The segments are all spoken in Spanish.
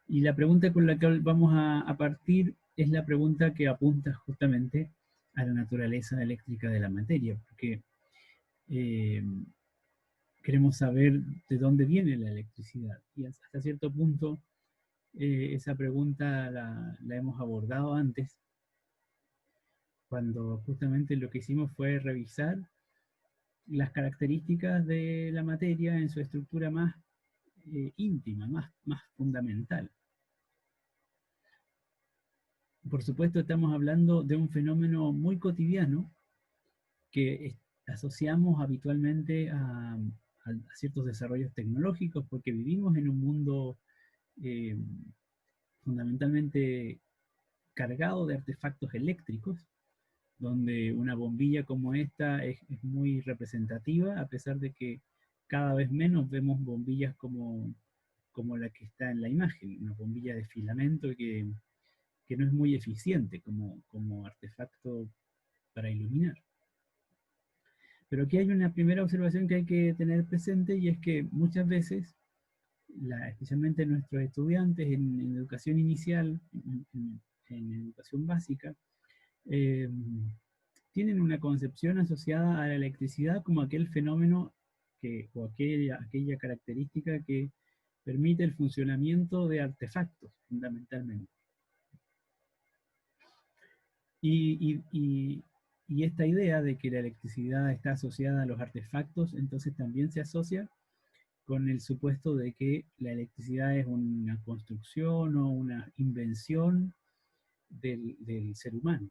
Y la pregunta con la que vamos a partir es la pregunta que apunta justamente a la naturaleza eléctrica de la materia, porque eh, queremos saber de dónde viene la electricidad. Y hasta cierto punto esa pregunta la hemos abordado antes, cuando justamente lo que hicimos fue revisar las características de la materia en su estructura más íntima, más fundamental. Por supuesto, estamos hablando de un fenómeno muy cotidiano que asociamos habitualmente a ciertos desarrollos tecnológicos porque vivimos en un mundo eh, fundamentalmente cargado de artefactos eléctricos, donde una bombilla como esta es muy representativa, a pesar de que cada vez menos vemos bombillas como la que está en la imagen, una bombilla de filamento que no es muy eficiente como artefacto para iluminar. Pero aquí hay una primera observación que hay que tener presente y es que muchas veces, especialmente nuestros estudiantes en educación inicial, en educación básica, eh, tienen una concepción asociada a la electricidad como aquel fenómeno o aquella característica que permite el funcionamiento de artefactos, fundamentalmente. Y esta idea de que la electricidad está asociada a los artefactos, entonces también se asocia con el supuesto de que la electricidad es una construcción o una invención del ser humano.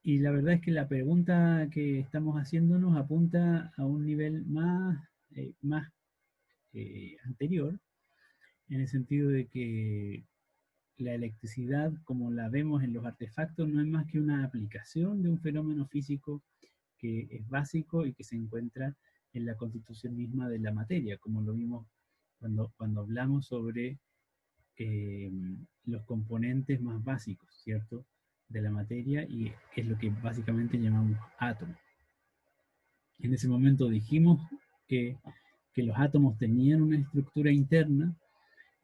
Y la verdad es que la pregunta que estamos haciéndonos apunta a un nivel más anterior, en el sentido de que la electricidad, como la vemos en los artefactos, no es más que una aplicación de un fenómeno físico que es básico y que se encuentra en la constitución misma de la materia, como lo vimos cuando hablamos sobre eh, los componentes más básicos, ¿cierto?, de la materia, y es lo que básicamente llamamos átomos. En ese momento dijimos que, que los átomos tenían una estructura interna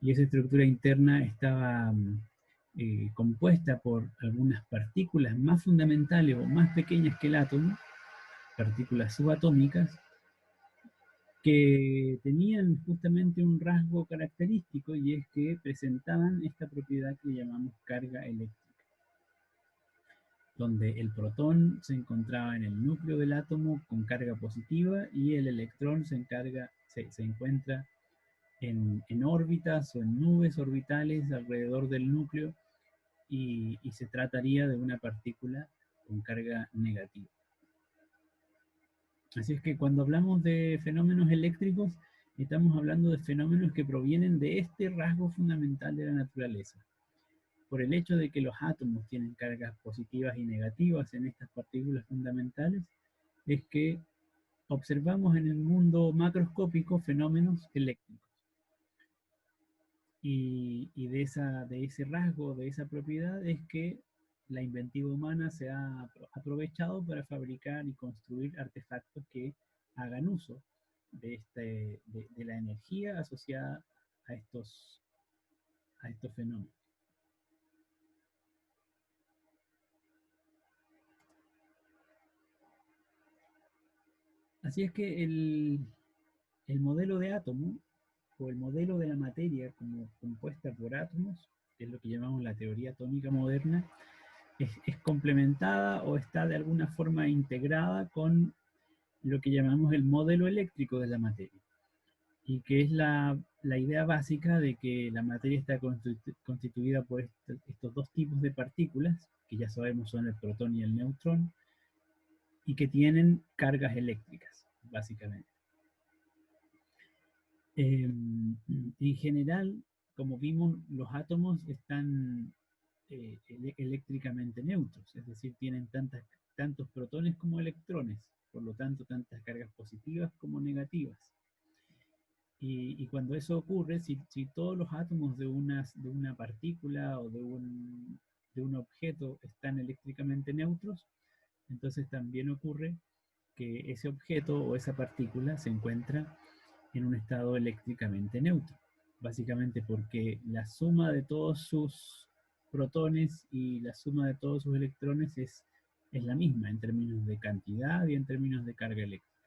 y esa estructura interna estaba compuesta por algunas partículas más fundamentales o más pequeñas que el átomo, partículas subatómicas, que tenían justamente un rasgo característico y es que presentaban esta propiedad que llamamos carga eléctrica, donde el protón se encontraba en el núcleo del átomo con carga positiva y el electrón se encuentra en órbitas o en nubes orbitales alrededor del núcleo y se trataría de una partícula con carga negativa. Así es que cuando hablamos de fenómenos eléctricos, estamos hablando de fenómenos que provienen de este rasgo fundamental de la naturaleza. Por el hecho de que los átomos tienen cargas positivas y negativas en estas partículas fundamentales, es que observamos en el mundo macroscópico fenómenos eléctricos. Y de ese rasgo, de esa propiedad, es que la inventiva humana se ha aprovechado para fabricar y construir artefactos que hagan uso de la energía asociada a estos fenómenos. Así es que el modelo de átomo, o el modelo de la materia como compuesta por átomos, que es lo que llamamos la teoría atómica moderna, es complementada o está de alguna forma integrada con lo que llamamos el modelo eléctrico de la materia, y que es la idea básica de que la materia está constituida por estos dos tipos de partículas, que ya sabemos son el protón y el neutrón, y que tienen cargas eléctricas, básicamente. En general, como vimos, los átomos están eléctricamente neutros, es decir, tienen tantos protones como electrones, por lo tanto, tantas cargas positivas como negativas. Y cuando eso ocurre, si todos los átomos de una partícula o de un objeto están eléctricamente neutros, entonces también ocurre que ese objeto o esa partícula se encuentra en un estado eléctricamente neutro, básicamente porque la suma de todos sus protones y la suma de todos sus electrones es la misma en términos de cantidad y en términos de carga eléctrica.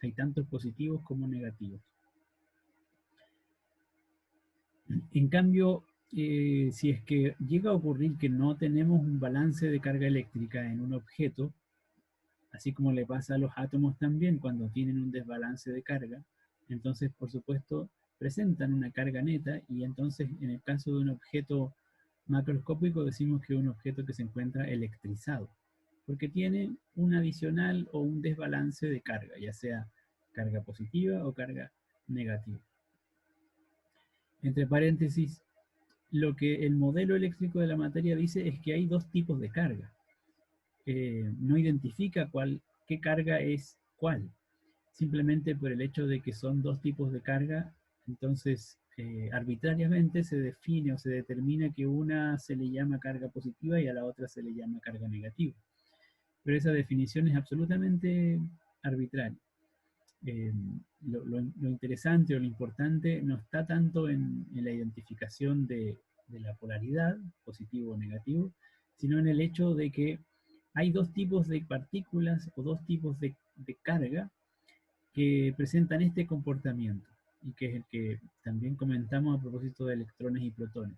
Hay tantos positivos como negativos. En cambio, si es que llega a ocurrir que no tenemos un balance de carga eléctrica en un objeto, así como le pasa a los átomos también cuando tienen un desbalance de carga, entonces por supuesto presentan una carga neta y entonces en el caso de un objeto macroscópico decimos que es un objeto que se encuentra electrizado, porque tiene un adicional o un desbalance de carga, ya sea carga positiva o carga negativa. Entre paréntesis, lo que el modelo eléctrico de la materia dice es que hay dos tipos de carga. No identifica qué carga es cuál. Simplemente por el hecho de que son dos tipos de carga, entonces arbitrariamente se define o se determina que una se le llama carga positiva y a la otra se le llama carga negativa. Pero esa definición es absolutamente arbitraria. Lo interesante o lo importante no está tanto en la identificación de la polaridad, positivo o negativo, sino en el hecho de que hay dos tipos de partículas o dos tipos de carga que presentan este comportamiento y que es el que también comentamos a propósito de electrones y protones.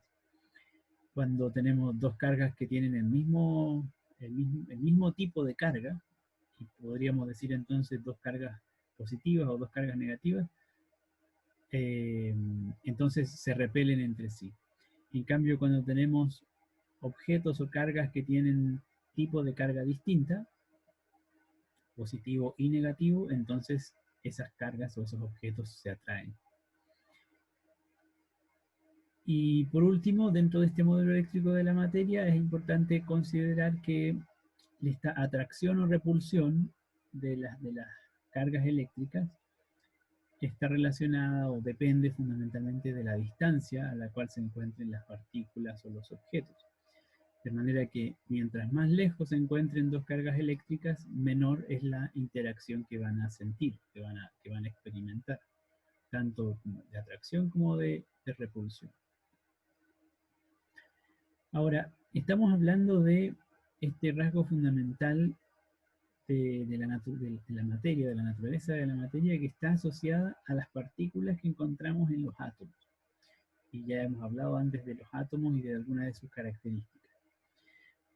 Cuando tenemos dos cargas que tienen el mismo tipo de carga, y podríamos decir entonces dos cargas positivas o dos cargas negativas, entonces se repelen entre sí. En cambio, cuando tenemos objetos o cargas que tienen tipo de carga distinta, positivo y negativo, entonces esas cargas o esos objetos se atraen. Y por último, dentro de este modelo eléctrico de la materia, es importante considerar que esta atracción o repulsión de las cargas eléctricas está relacionada o depende fundamentalmente de la distancia a la cual se encuentren las partículas o los objetos. De manera que mientras más lejos se encuentren dos cargas eléctricas, menor es la interacción que van a sentir, que van a experimentar, tanto de atracción como de repulsión. Ahora, estamos hablando de este rasgo fundamental de la materia, de la naturaleza de la materia, que está asociada a las partículas que encontramos en los átomos. Y ya hemos hablado antes de los átomos y de algunas de sus características.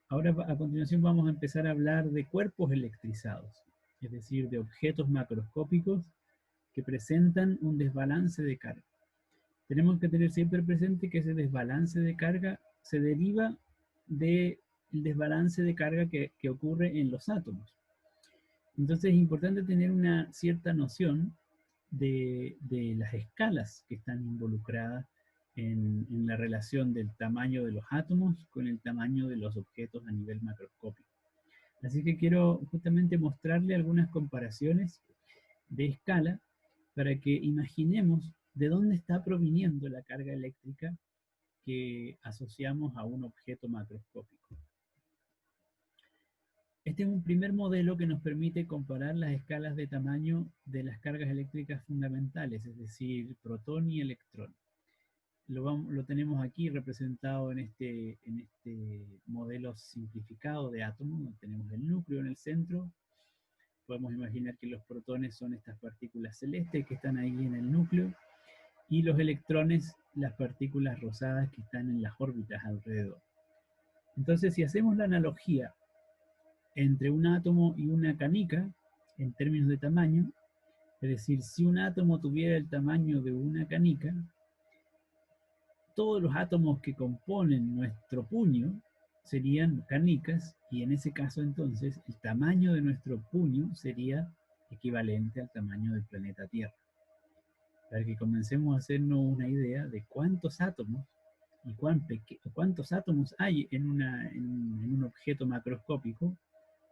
Ahora, a continuación, vamos a empezar a hablar de cuerpos electrizados, es decir, de objetos macroscópicos que presentan un desbalance de carga. Tenemos que tener siempre presente que ese desbalance de carga se deriva del desbalance de carga que ocurre en los átomos. Entonces es importante tener una cierta noción de las escalas que están involucradas en la relación del tamaño de los átomos con el tamaño de los objetos a nivel macroscópico. Así que quiero justamente mostrarle algunas comparaciones de escala para que imaginemos de dónde está proviniendo la carga eléctrica que asociamos a un objeto macroscópico. Este es un primer modelo que nos permite comparar las escalas de tamaño de las cargas eléctricas fundamentales, es decir, protón y electrón. Lo tenemos aquí representado en este modelo simplificado de átomo, donde tenemos el núcleo en el centro. Podemos imaginar que los protones son estas partículas celestes que están ahí en el núcleo, y los electrones, las partículas rosadas que están en las órbitas alrededor. Entonces, si hacemos la analogía entre un átomo y una canica, en términos de tamaño, es decir, si un átomo tuviera el tamaño de una canica, todos los átomos que componen nuestro puño serían canicas, y en ese caso entonces el tamaño de nuestro puño sería equivalente al tamaño del planeta Tierra. Para que comencemos a hacernos una idea de cuántos átomos y cuántos átomos hay en un objeto macroscópico,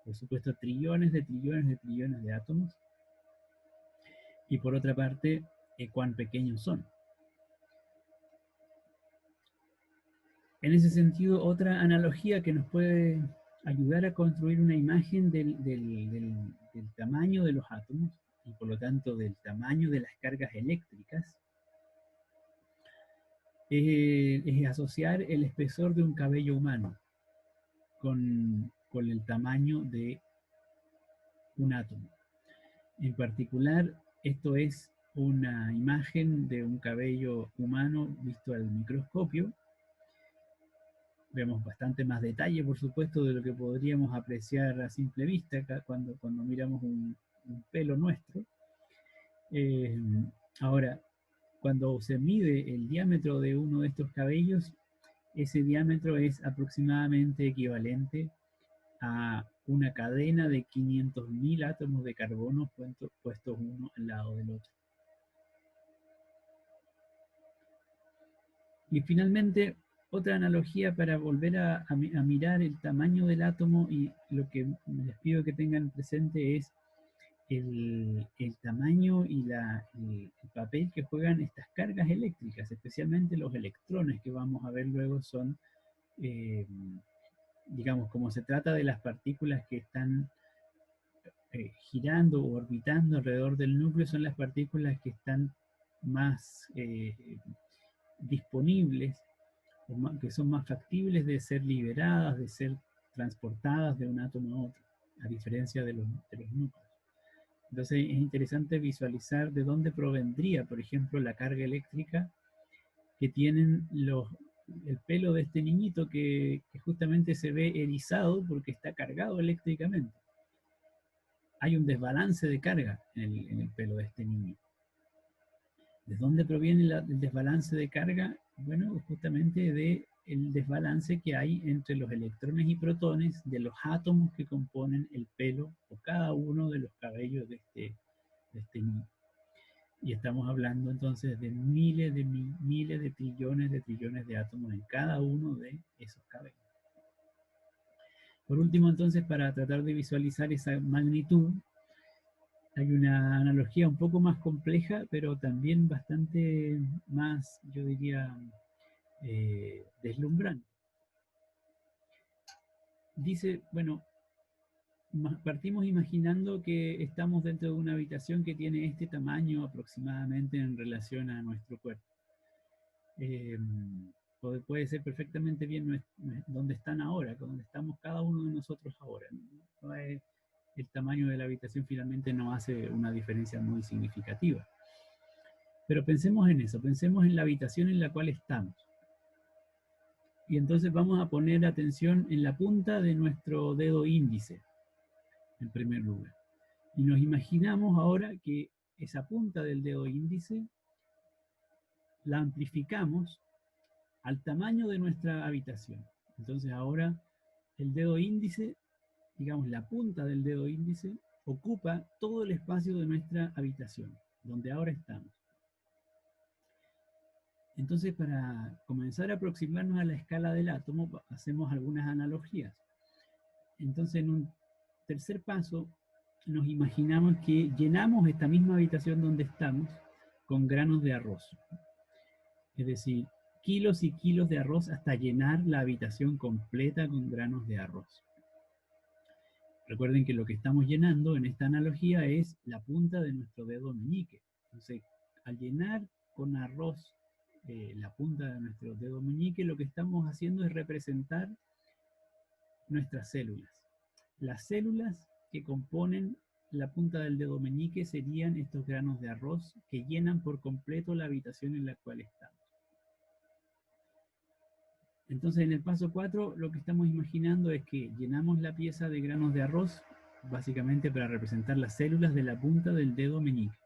por supuesto trillones de trillones de trillones de átomos, y por otra parte, cuán pequeños son. En ese sentido, otra analogía que nos puede ayudar a construir una imagen del tamaño de los átomos y por lo tanto del tamaño de las cargas eléctricas, es asociar el espesor de un cabello humano con el tamaño de un átomo. En particular, esto es una imagen de un cabello humano visto al microscopio. Vemos bastante más detalle, por supuesto, de lo que podríamos apreciar a simple vista cuando miramos un pelo nuestro. Ahora, cuando se mide el diámetro de uno de estos cabellos, ese diámetro es aproximadamente equivalente a una cadena de 500.000 átomos de carbono puestos uno al lado del otro. Y finalmente, otra analogía para volver a mirar el tamaño del átomo, y lo que les pido que tengan presente es el tamaño y el papel que juegan estas cargas eléctricas, especialmente los electrones que vamos a ver luego son, digamos, como se trata de las partículas que están girando o orbitando alrededor del núcleo, son las partículas que están más disponibles, que son más factibles de ser liberadas, de ser transportadas de un átomo a otro, a diferencia de los núcleos. Entonces es interesante visualizar de dónde provendría, por ejemplo, la carga eléctrica que tienen el pelo de este niñito que justamente se ve erizado porque está cargado eléctricamente. Hay un desbalance de carga en el pelo de este niño. ¿De dónde proviene el desbalance de carga? Bueno, justamente del desbalance que hay entre los electrones y protones de los átomos que componen el pelo o cada uno de los cabellos de este niño. Y estamos hablando entonces de miles de trillones de átomos en cada uno de esos cabellos. Por último, entonces, para tratar de visualizar esa magnitud, hay una analogía un poco más compleja, pero también bastante más, yo diría, deslumbrante. Dice, bueno, partimos imaginando que estamos dentro de una habitación que tiene este tamaño aproximadamente en relación a nuestro cuerpo. Puede ser perfectamente bien donde están ahora, donde estamos cada uno de nosotros ahora. No es, el tamaño de la habitación finalmente no hace una diferencia muy significativa. Pero pensemos en eso, pensemos en la habitación en la cual estamos. Y entonces vamos a poner atención en la punta de nuestro dedo índice, en primer lugar. Y nos imaginamos ahora que esa punta del dedo índice la amplificamos al tamaño de nuestra habitación. Entonces ahora el dedo índice, digamos la punta del dedo índice, ocupa todo el espacio de nuestra habitación, donde ahora estamos. Entonces, para comenzar a aproximarnos a la escala del átomo, hacemos algunas analogías. Entonces, en un tercer paso, nos imaginamos que llenamos esta misma habitación donde estamos con granos de arroz. Es decir, kilos y kilos de arroz hasta llenar la habitación completa con granos de arroz. Recuerden que lo que estamos llenando en esta analogía es la punta de nuestro dedo meñique. Entonces, al llenar con arroz la punta de nuestro dedo meñique, lo que estamos haciendo es representar nuestras células. Las células que componen la punta del dedo meñique serían estos granos de arroz que llenan por completo la habitación en la cual estamos. Entonces, en el paso 4, lo que estamos imaginando es que llenamos la pieza de granos de arroz, básicamente para representar las células de la punta del dedo meñique.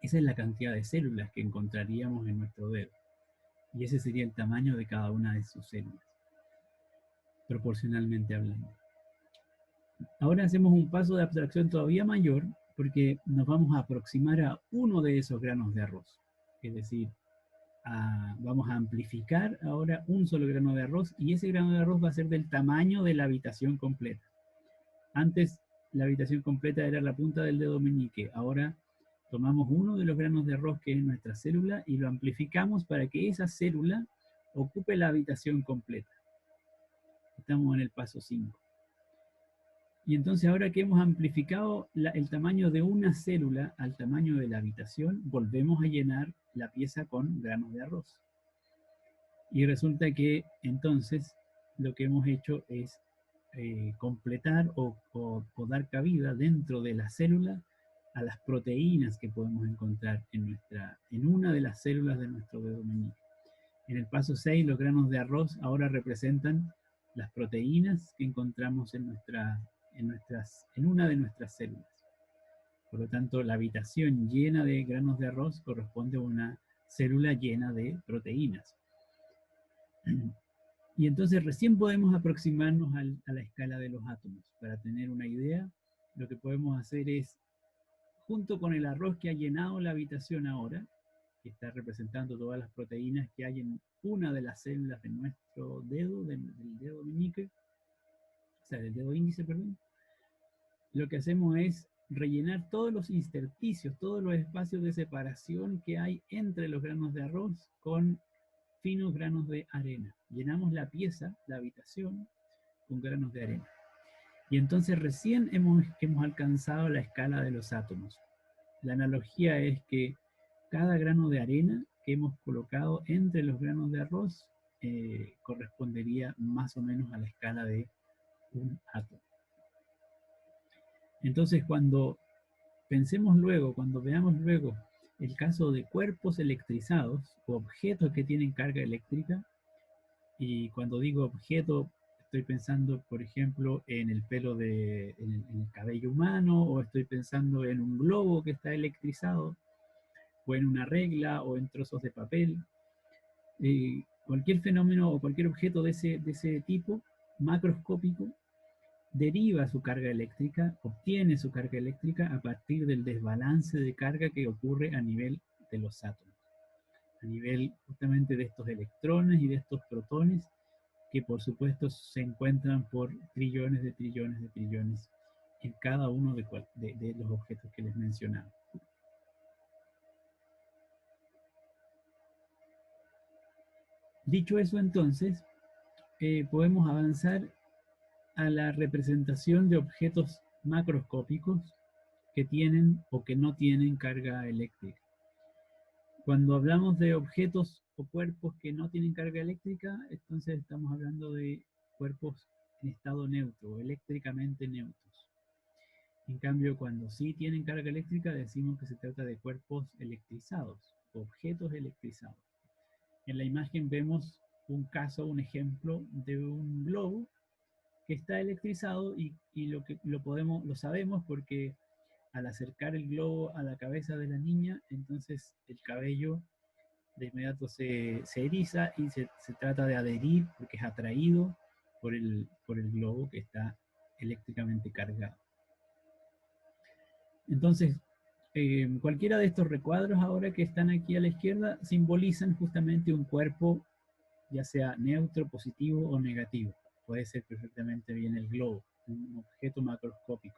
Esa es la cantidad de células que encontraríamos en nuestro dedo. Y ese sería el tamaño de cada una de sus células, proporcionalmente hablando. Ahora hacemos un paso de abstracción todavía mayor, porque nos vamos a aproximar a uno de esos granos de arroz. Es decir, vamos a amplificar ahora un solo grano de arroz, y ese grano de arroz va a ser del tamaño de la habitación completa. Antes la habitación completa era la punta del dedo meñique. Ahora tomamos uno de los granos de arroz que es nuestra célula y lo amplificamos para que esa célula ocupe la habitación completa. Estamos en el paso 5. Y entonces ahora que hemos amplificado el tamaño de una célula al tamaño de la habitación, volvemos a llenar la pieza con granos de arroz. Y resulta que entonces lo que hemos hecho es completar o dar cabida dentro de la célula a las proteínas que podemos encontrar en una de las células de nuestro dedo meñique. En el paso 6, los granos de arroz ahora representan las proteínas que encontramos en una de nuestras células. Por lo tanto, la habitación llena de granos de arroz corresponde a una célula llena de proteínas. Y entonces recién podemos aproximarnos a la escala de los átomos. Para tener una idea, lo que podemos hacer es, junto con el arroz que ha llenado la habitación ahora, que está representando todas las proteínas que hay en una de las células de nuestro dedo, del dedo meñique, o sea, del dedo índice, perdón, lo que hacemos es rellenar todos los intersticios, todos los espacios de separación que hay entre los granos de arroz con finos granos de arena. Llenamos la pieza, la habitación, con granos de arena. Y entonces recién hemos alcanzado la escala de los átomos. La analogía es que cada grano de arena que hemos colocado entre los granos de arroz correspondería más o menos a la escala de un átomo. Entonces, cuando pensemos luego, cuando veamos luego el caso de cuerpos electrizados o objetos que tienen carga eléctrica, y cuando digo objeto, estoy pensando, por ejemplo, en el pelo en el cabello humano, o estoy pensando en un globo que está electrizado, o en una regla, o en trozos de papel. Cualquier fenómeno o cualquier objeto de ese tipo, macroscópico, deriva su carga eléctrica, obtiene su carga eléctrica a partir del desbalance de carga que ocurre a nivel de los átomos, a nivel justamente de estos electrones y de estos protones, que por supuesto se encuentran por trillones de trillones de trillones en cada uno de los objetos que les mencionaba. Dicho eso, entonces, podemos avanzar a la representación de objetos macroscópicos que tienen o que no tienen carga eléctrica. Cuando hablamos de objetos o cuerpos que no tienen carga eléctrica, entonces estamos hablando de cuerpos en estado neutro, eléctricamente neutros. En cambio, cuando sí tienen carga eléctrica, decimos que se trata de cuerpos electrizados, objetos electrizados. En la imagen vemos un caso, un ejemplo de un globo que está electrizado y lo sabemos porque al acercar el globo a la cabeza de la niña, entonces el cabello de inmediato se eriza y se trata de adherir porque es atraído por el globo que está eléctricamente cargado. Entonces, cualquiera de estos recuadros ahora que están aquí a la izquierda simbolizan justamente un cuerpo, ya sea neutro, positivo o negativo. Puede ser perfectamente bien el globo, un objeto macroscópico.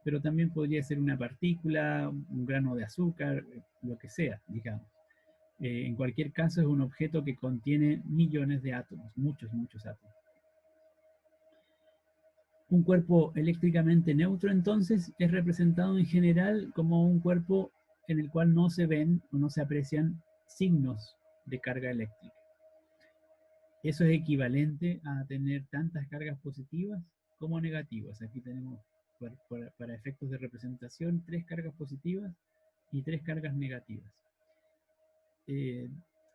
Pero también podría ser una partícula, un grano de azúcar, lo que sea, digamos. En cualquier caso es un objeto que contiene millones de átomos, muchos, muchos átomos. Un cuerpo eléctricamente neutro, entonces, es representado en general como un cuerpo en el cual no se ven o no se aprecian signos de carga eléctrica. Eso es equivalente a tener tantas cargas positivas como negativas. Aquí tenemos, para efectos de representación, 3 cargas positivas y 3 cargas negativas.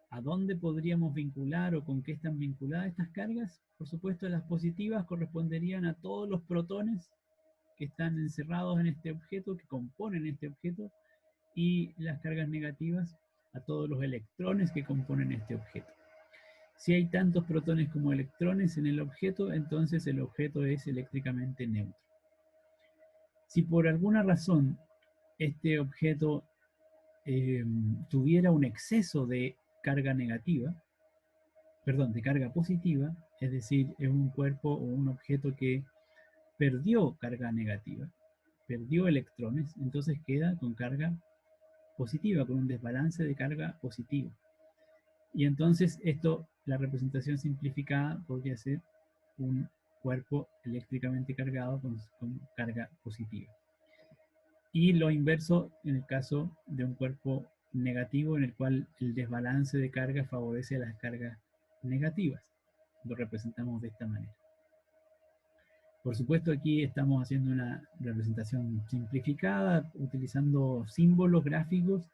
¿A dónde podríamos vincular o con qué están vinculadas estas cargas? Por supuesto, las positivas corresponderían a todos los protones que están encerrados en este objeto, que componen este objeto, y las cargas negativas a todos los electrones que componen este objeto. Si hay tantos protones como electrones en el objeto, entonces el objeto es eléctricamente neutro. Si por alguna razón este objeto tuviera un exceso de carga negativa, perdón, de carga positiva, es decir, es un cuerpo o un objeto que perdió carga negativa, perdió electrones, entonces queda con carga positiva, con un desbalance de carga positiva. Y entonces esto, la representación simplificada podría ser un cuerpo eléctricamente cargado con carga positiva. Y lo inverso en el caso de un cuerpo negativo en el cual el desbalance de carga favorece a las cargas negativas. Lo representamos de esta manera. Por supuesto, aquí estamos haciendo una representación simplificada, utilizando símbolos gráficos,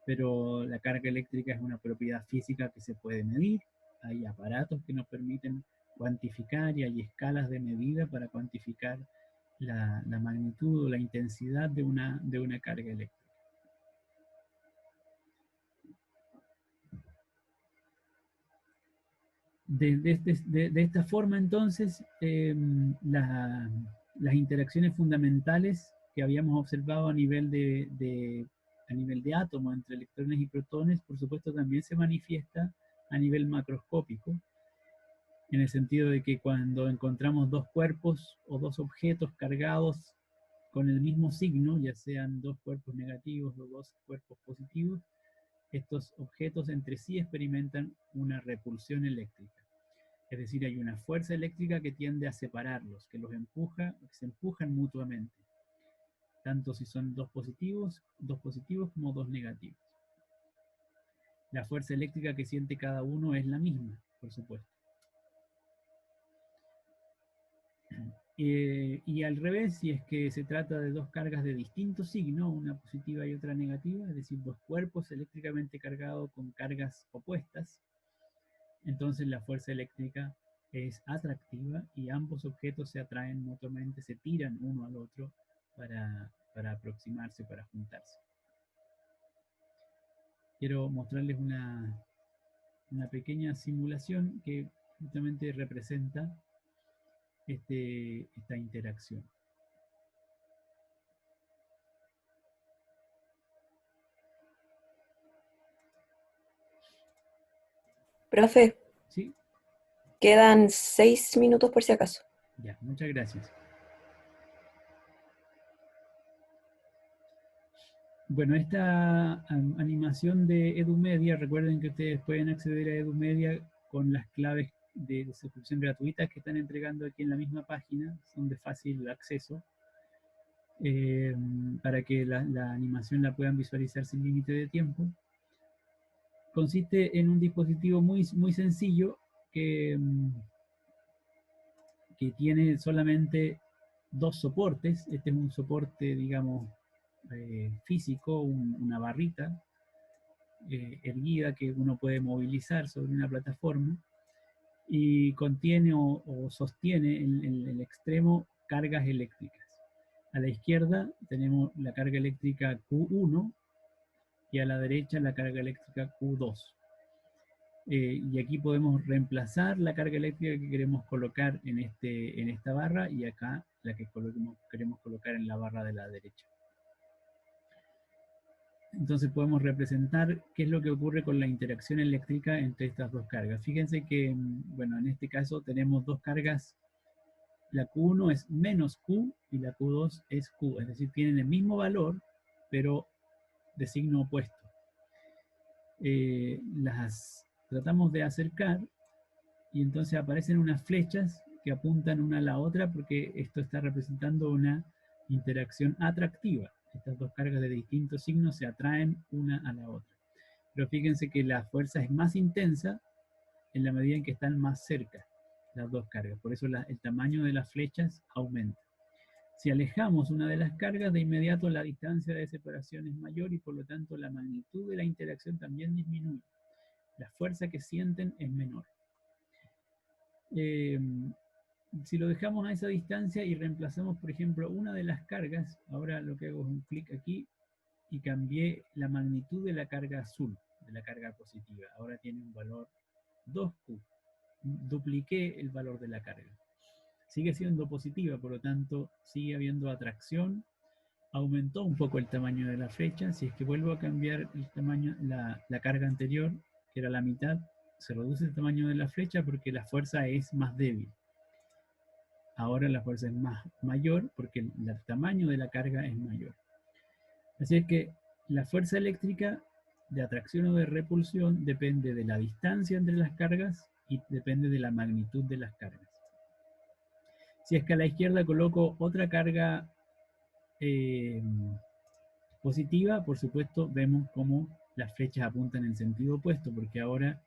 pero la carga eléctrica es una propiedad física que se puede medir. Hay aparatos que nos permiten cuantificar y hay escalas de medida para cuantificar la magnitud o la intensidad de una carga eléctrica. De esta forma, entonces, las interacciones fundamentales que habíamos observado a nivel de átomos entre electrones y protones, por supuesto, también se manifiesta a nivel macroscópico, en el sentido de que cuando encontramos dos cuerpos o dos objetos cargados con el mismo signo, ya sean dos cuerpos negativos o dos cuerpos positivos, estos objetos entre sí experimentan una repulsión eléctrica. Es decir, hay una fuerza eléctrica que tiende a separarlos, que los empuja, que se empujan mutuamente, tanto si son dos positivos como dos negativos. La fuerza eléctrica que siente cada uno es la misma, por supuesto. Y al revés, si es que se trata de dos cargas de distinto signo, una positiva y otra negativa, es decir, dos cuerpos eléctricamente cargados con cargas opuestas, entonces la fuerza eléctrica es atractiva y ambos objetos se atraen mutuamente, se tiran uno al otro para aproximarse, para juntarse. Quiero mostrarles una pequeña simulación que justamente representa esta interacción. Profe, ¿Sí? quedan 6 minutos por si acaso. Ya, muchas gracias. Bueno, esta animación de EduMedia, recuerden que ustedes pueden acceder a EduMedia con las claves de suscripción gratuitas que están entregando aquí en la misma página, son de fácil acceso, para que la animación la puedan visualizar sin límite de tiempo. Consiste en un dispositivo muy, muy sencillo que tiene solamente dos soportes. Este es un soporte, digamos, físico, una barrita erguida que uno puede movilizar sobre una plataforma y contiene o sostiene en el extremo cargas eléctricas. A la izquierda tenemos la carga eléctrica Q1 y a la derecha la carga eléctrica Q2. Y aquí podemos reemplazar la carga eléctrica que queremos colocar en esta barra y acá la que queremos colocar en la barra de la derecha. Entonces podemos representar qué es lo que ocurre con la interacción eléctrica entre estas dos cargas. Fíjense que, bueno, en este caso tenemos dos cargas. La Q1 es menos Q y la Q2 es Q. Es decir, tienen el mismo valor, pero de signo opuesto. Las tratamos de acercar y entonces aparecen unas flechas que apuntan una a la otra porque esto está representando una interacción atractiva. Estas dos cargas de distintos signos se atraen una a la otra. Pero fíjense que la fuerza es más intensa en la medida en que están más cerca las dos cargas. Por eso el tamaño de las flechas aumenta. Si alejamos una de las cargas, de inmediato la distancia de separación es mayor y por lo tanto la magnitud de la interacción también disminuye. La fuerza que sienten es menor. Si lo dejamos a esa distancia y reemplazamos, por ejemplo, una de las cargas, ahora lo que hago es un clic aquí y cambié la magnitud de la carga azul, de la carga positiva. Ahora tiene un valor 2Q. Dupliqué el valor de la carga. Sigue siendo positiva, por lo tanto, sigue habiendo atracción. Aumentó un poco el tamaño de la flecha. Si es que vuelvo a cambiar el tamaño, la carga anterior, que era la mitad, se reduce el tamaño de la flecha porque la fuerza es más débil. Ahora la fuerza es mayor porque el tamaño de la carga es mayor. Así es que la fuerza eléctrica de atracción o de repulsión depende de la distancia entre las cargas y depende de la magnitud de las cargas. Si es que a la izquierda coloco otra carga positiva, por supuesto, vemos cómo las flechas apuntan en sentido opuesto, porque ahora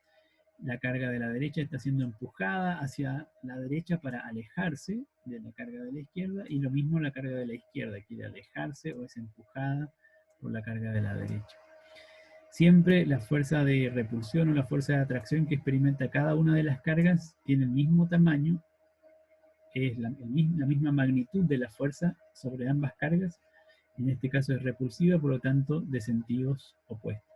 la carga de la derecha está siendo empujada hacia la derecha para alejarse de la carga de la izquierda, y lo mismo la carga de la izquierda quiere alejarse o es empujada por la carga de la derecha. Siempre la fuerza de repulsión o la fuerza de atracción que experimenta cada una de las cargas tiene el mismo tamaño, es la misma magnitud de la fuerza sobre ambas cargas. En este caso es repulsiva, por lo tanto, de sentidos opuestos.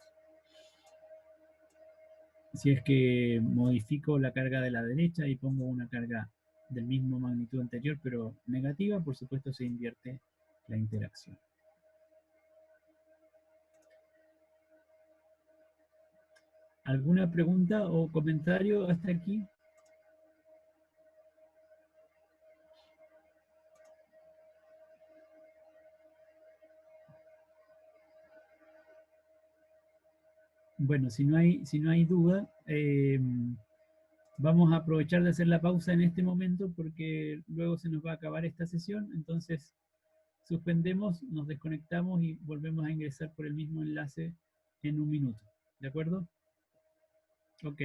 Si es que modifico la carga de la derecha y pongo una carga del mismo magnitud anterior, pero negativa, por supuesto se invierte la interacción. ¿Alguna pregunta o comentario hasta aquí? Bueno, si no hay duda, vamos a aprovechar de hacer la pausa en este momento porque luego se nos va a acabar esta sesión. Entonces, suspendemos, nos desconectamos y volvemos a ingresar por el mismo enlace en un minuto. ¿De acuerdo? Ok.